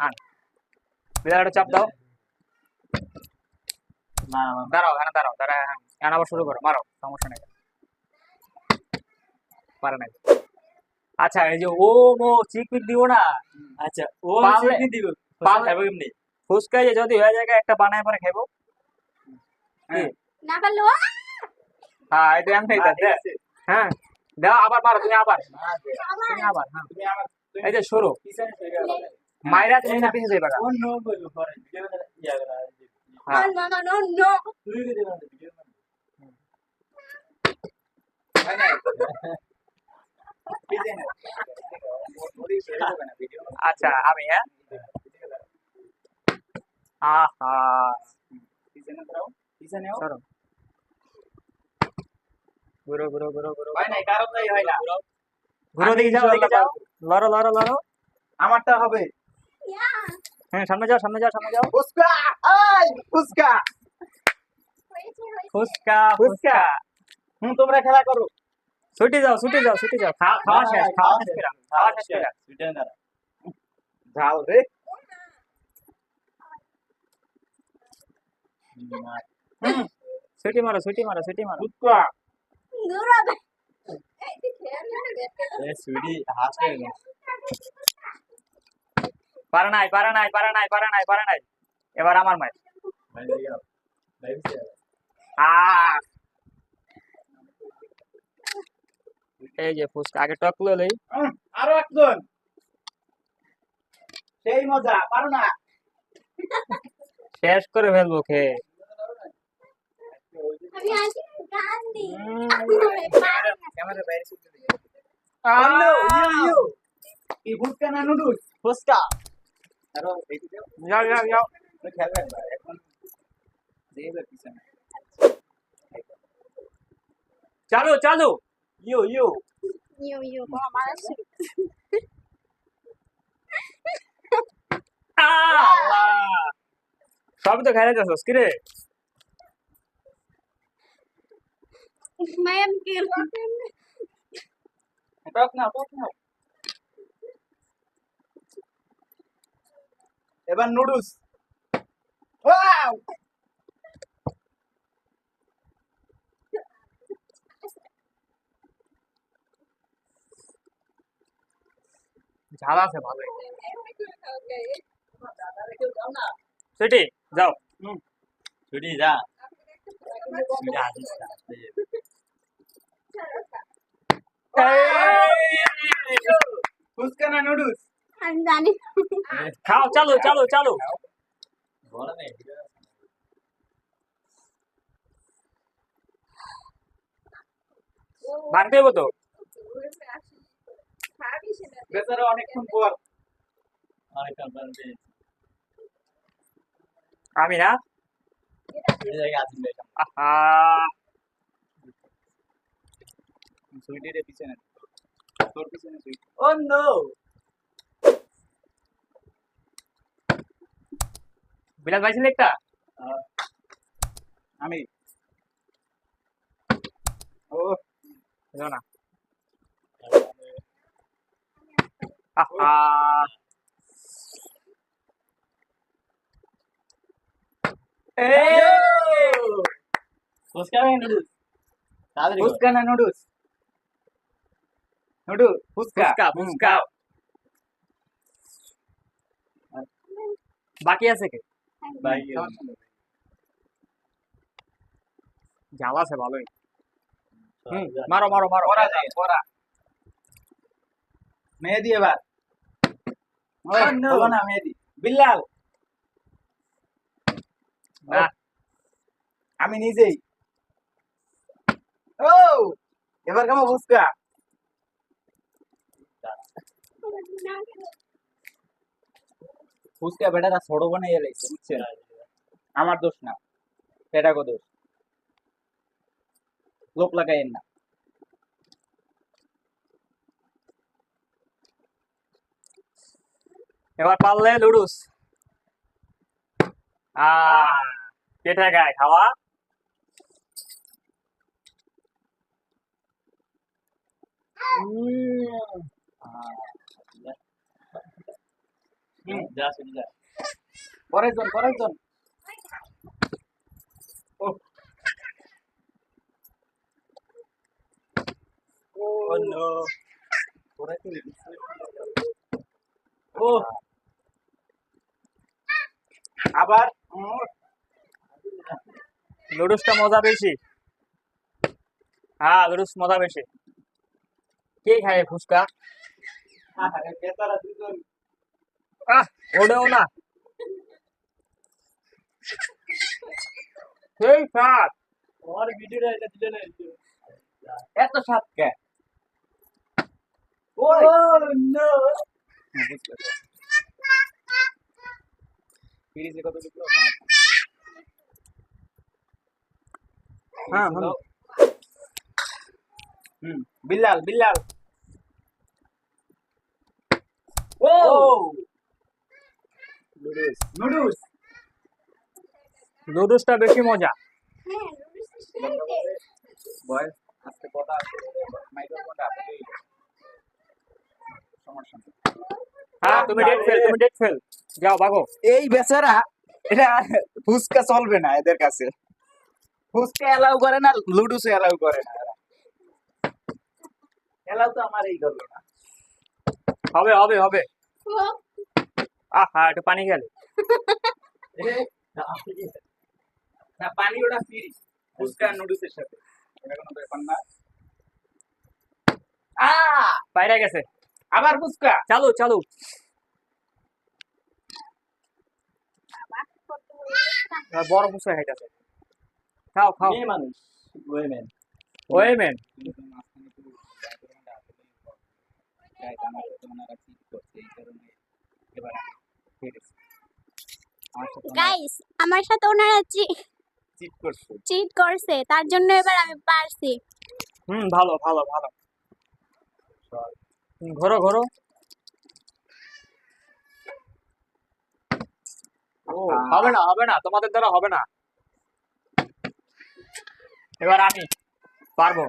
আন বিড়ালটা চাপ দাও। না দাঁড়াও এখানে দাঁড়াও এখন আবার শুরু করো, মারো, সমস্যা নেই, পারে নাই। আচ্ছা এই যে ও মো চিকপিক দিব না, আচ্ছা ও পারলে চিনি দিব পারলে খাবো এমনি। ফুচকা যে যদি হয়ে যায় একটা বানায় পরে খাইবো। হ্যাঁ না পারলো হ্যাঁ এই আমি ঠিক আছে। হ্যাঁ দাও, আবার মারো তুমি, আবার না দে তুমি আবার, হ্যাঁ তুমি আমার এই যে শুরু পিছনে সরে গেল মাইরা তুমি না পিছিয়ে যাবে। ও নো বলো পরে ভিডিও ইয়া করা হ্যাঁ no no no no তুই কে দেব ভিডিও হয় নাই। পিছনে ওরে সরে যাবে না ভিডিও। আচ্ছা আমি, হ্যাঁ আহা পিছনে দাও পিছনেও সরো, ঘুরো ঘুরো ঘুরো ঘুরো হয় নাই কারো তাই হয় না ঘুরো, দিকে যাও, দিকে যাও, লড়ো লড়ো লড়ো, আমারটা হবে yeah হ্যাঁ সামনে যাও সামনে যাও সামনে যাও। ফুসকা আই ফুসকা হয়েছে ফুচকা ফুচকা। ফুচকা, তোমরা খেলা করো ছুটি যাও ছুটি যাও ছুটি যাও, খাওয়া শেষ, খাওয়া শেষ করে খাওয়া শেষ করে। সুইটা না ঝাল রে ছুটি মারো ছুটি মারো ছুটি মারো। ফুসকা দূর হবে এই খেয়াল না দেখতে এ সুইডি হাসে না পারে নাই পারে নাই পারে নাই পারে নাই পারে নাই, এবার আমার মাই। ভাই গেল ভাই আহ এই যে ফুচকা আগে টক লই, আরো একজন সেই মজা পারো না শেষ করে ফেলবো খেয়ে। আমি আছি গান্ধী ক্যামেরা বাইরে শুনতে দিই হ্যালো ইউ কি ফুসকা না নুডলস ফুচকা আরো দেখি দাও যাও যাও যাও। খেলবেন না এখন দেবে পিছনে চালু চালু, ইউ ইউ ইউ কোনো মানুষ আল্লাহ সবই তো খেলে যাচ্ছ কি রে। ম্যাম কি টক না এবার নুডলস ওয়াও ঝাল আছে ভালোই। ছুটি যাও। ছুটি যা ছুটি আসিস না ফুসকা না নুডলস আমি জানি খাও চালু চালু চালু। বড় নেই ভাঙতে হবো তো। বেচারা অনেকক্ষণ পর অনেকক্ষণ পর আমি না এই জায়গায় আছেন বেশ আহা সুইটির পিছনে তোর পিছনে সুইট ও নো বিলাস ভাইছিল একটা আমি ও যাও না। আহা ফুসকা না নুডলস তাড়াতাড়ি ফুচকা না নুডলস, নুডলস ফুসকা ফুচকা ফুচকা। বাকি আছে কে? ভাই ঝাল আছে ভালোই। মারো মারো মারো। পড়া যায় পড়া মেহেদি এবার হলো না মেহেদি বিল্লাল না আমি নিজেই ও এবার কেমন ফুসকা ফুসকা বেটারা ছোট বানাই লাইছে বুঝছেন আমার দোষ না সেটা কো দোষ লোক লাগাইয়েন না এবার পারলে লুডুস। কেটে গায় খাওয়া। যা শুনি যা পরের জন ও ও নো ওরা কি ও আবার লুডুসটা মজা বেশি। হ্যাঁ, লুডুস মজা বেশি। কে খায় ফুচকা? আরে বেচারা দুজন আহ, ওটাও না। সেই স্বাদ। ওর ভিডিওটা এটা দিলে না এত স্বাদ কে ও নো ফ্রিজে কত দিলো হ্যাঁ, বিল্লাল ও নুডলস লুডুসটা বেশি মজা। হ্যাঁ নুডলস বয়েস আজকে কথা আছে মাইক্রোফোনটা আপনি সমস্যা নেই হ্যাঁ, তুমি ডেট ফেল। যাও ভাগো। এই বেচারা এটা ফুচকা চলবে না এদের কাছে ফুচকা এলাও করে না লুডুস এলাও করে না এলাও তো আমার এই করলো না হবে। আহা, একটু পানি খেলে। না পানি ওটা ফ্রি ফুচকা নুডলসের সাথে এটা কোনো ব্যাপার না বাইরে গেছে। আবার ফুচকা চালু। বড় ফুচকা খাইতেছে। খাও। মেয়ে মানুষ ওয়েমেন ওয়েমেন। গাইস আমার সাথে ওনারা চিট করছে চিট করছে তার জন্য এবার আমি পারছি। ভালো। ঘোরো। ও, হবে না, তোমাদের দ্বারা হবে না। এবার আমি পারবো।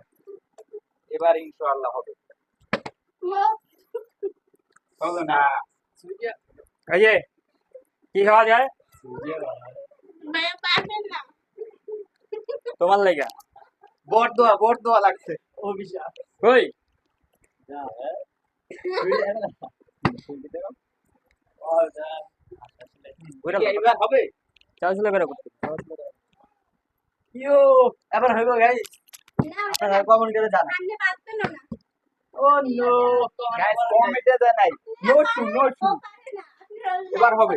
এবার ইনশাআল্লাহ হবে হবে না এই যে কি খাওয়া যায় তোমার লেগা? বট দোয়া লাগছে অভিশাপ কই এবার হবে চাল করে করতে। ইয়ো এবার হইব গাইস আপনারা কমেন্ট করে জানান সামনে পারতো না ও নো গাইস কমেন্টে জানাই নো টু এবার হবে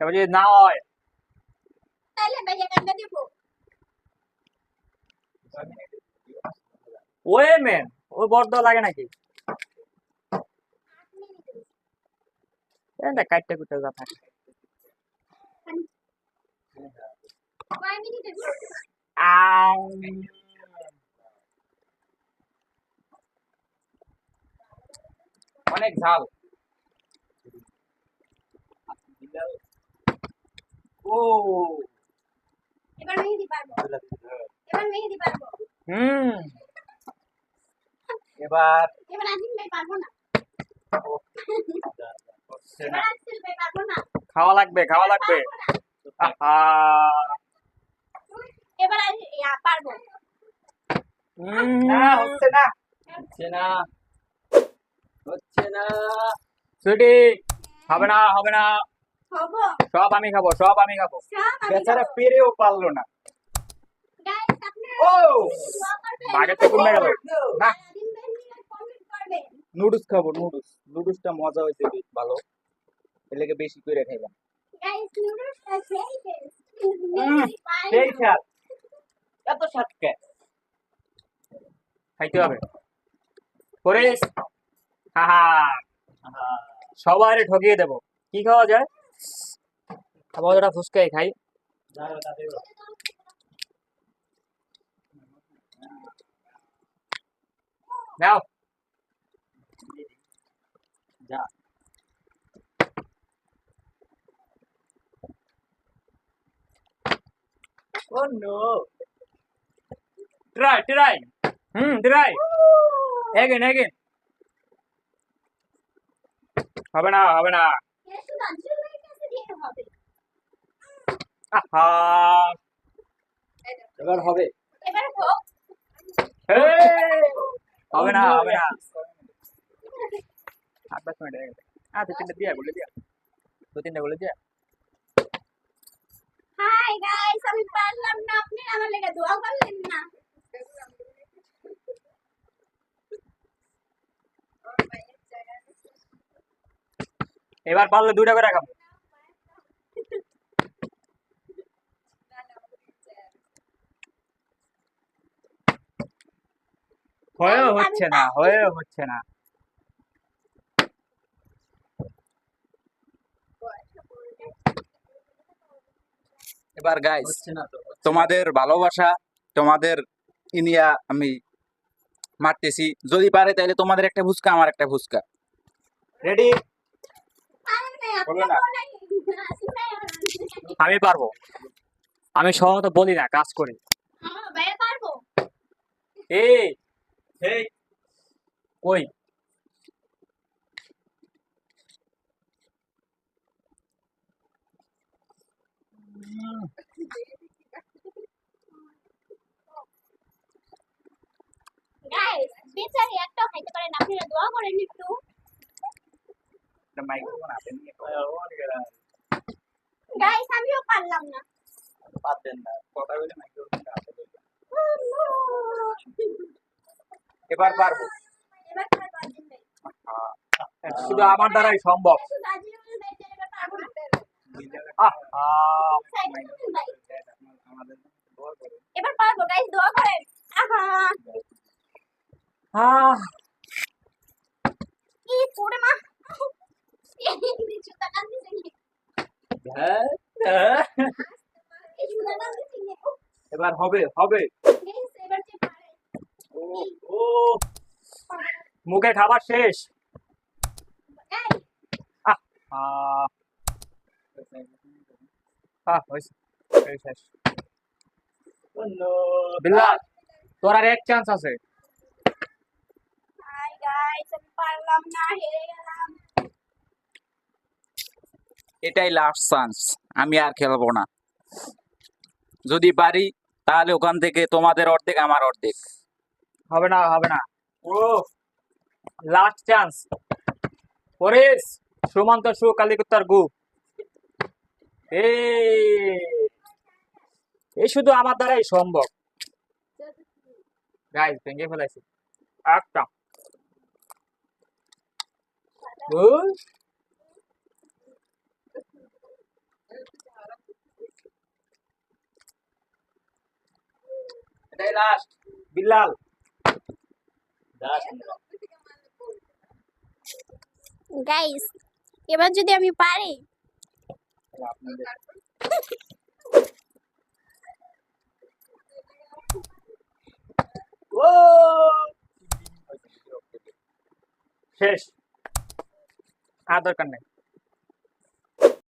এবার যদি না হয় তাহলে ভাইয়া কাটতে দিব ওয়েমেন ও বড় লাগে নাকি? এটা কাটতে কুটতে যা থাকে। কয় মিনিট অনেক ঝাল ও এবার মেহেদি পারবো এবার এবার আজিম ভাই পারবো না এবার আসল ভাই পারবো না খাওয়া লাগবে আহা এবার পারবো না হচ্ছে না সুইটি হবে না হবো সব আমি খাবো সব বেচারা পেরেও পারলো না গাইস আপনারা ও বাগেতে কমে গেল না আজিম ভাই নিয়ে কমেন্ট করবেন নুডলস খাবো নুডলসটা মজা হয়েছে বেশ ভালো এর লেগে বেশি করে খাইলাম গাইস নুডলসটা সেই টেস্ট সেই স্বাদ এত স্বাদ কে খাইতে হবে পরে হাহা সবাই ঠকিয়ে দেবো। কি খাওয়া যায়? খাবার ওটা ফুচকাই খাই। নাও যা ও নো ট্রাই ট্রাই। Again হবে না, হবে না। এ শুধু আঞ্জলি ভাইয়ের কাছে দিয়ে হবে। আহা, এই দেখো, এবার হবে। এবার হোক। এই, হবে না, হবে না। 8-10 মিনিট হয়ে গেছে। দু তিনটে দিয়া বলে দিয়া, দু তিনটে বলে দিয়া। হাই গাইস, আমি পারলাম না, আপনি আমার লেগে দোয়া করলেন না। এবার পারলে 2টা করে খাবো। হয়েও হচ্ছে না, হয়েও হচ্ছে না। এবার গাইস হচ্ছে না তো। তোমাদের ভালোবাসা, তোমাদের ইনিয়া আমি মারতেছি, যদি পারে তাহলে তোমাদের একটা ফুচকা, আমার একটা ফুচকা। রেডি? বলো না। আমি পারবো। আমি সাধারণত বলি না, কাজ করি। ভাইয়া পারবো। এই, এই, কই? গাইস, বেচারি একটাও খাইতে পারে না, আপনারা দোয়া করেন একটু। মাইক্রোফোন হাতে নিয়ে গাইস, আমিও পারলাম না। পারতেন না, কথা বলে মাইক্রোফোন হাতে লইলেন। এবার পারবো। এবার পারবো আঞ্জলি ভাই। শুধু আমার দ্বারাই সম্ভব। শুধু আঞ্জলি ভাই এবার পারবো না। আহা, সাইকেল ভাই, আমাদের দোয়া করুন। এবার পারবো গাইস, দোয়া করেন। আহা, আহ, কি করে মা। এই জুতা কাঁদতেছে নি। হ্যাঁ, হ্যাঁ। এই জুতা কাঁদতেছে নি। এবার হবে, হবে। গাইস, এবার যে পারে। ও, মুখে খাবার শেষ। এই, আহ, আহ, হয়েছে, এই শেষ। বিল্লাল, তোর আর এক চান্স আছে। হাই গাইস, আমি পারলাম না, হেরে গেলাম। এটাই লাস্ট চান্স, আমি আর খেলবো না। যদি পারি তাহলে ওখান থেকে তোমাদের অর্ধেক, আমার অর্ধেক। হবে না, হবে না। ও, লাস্ট চান্স। পরেশ, সুমন্ত সু কালিকুত্তার গু। এই শুধু আমার দ্বারাই সম্ভব। গাইস, ভেঙে ফেলাইছি একটা। ওই, এটাই লাস্ট। বিল্লাল, গাইস, এবার যদি আমি পারি। ও, শেষ। আর দরকার নেই।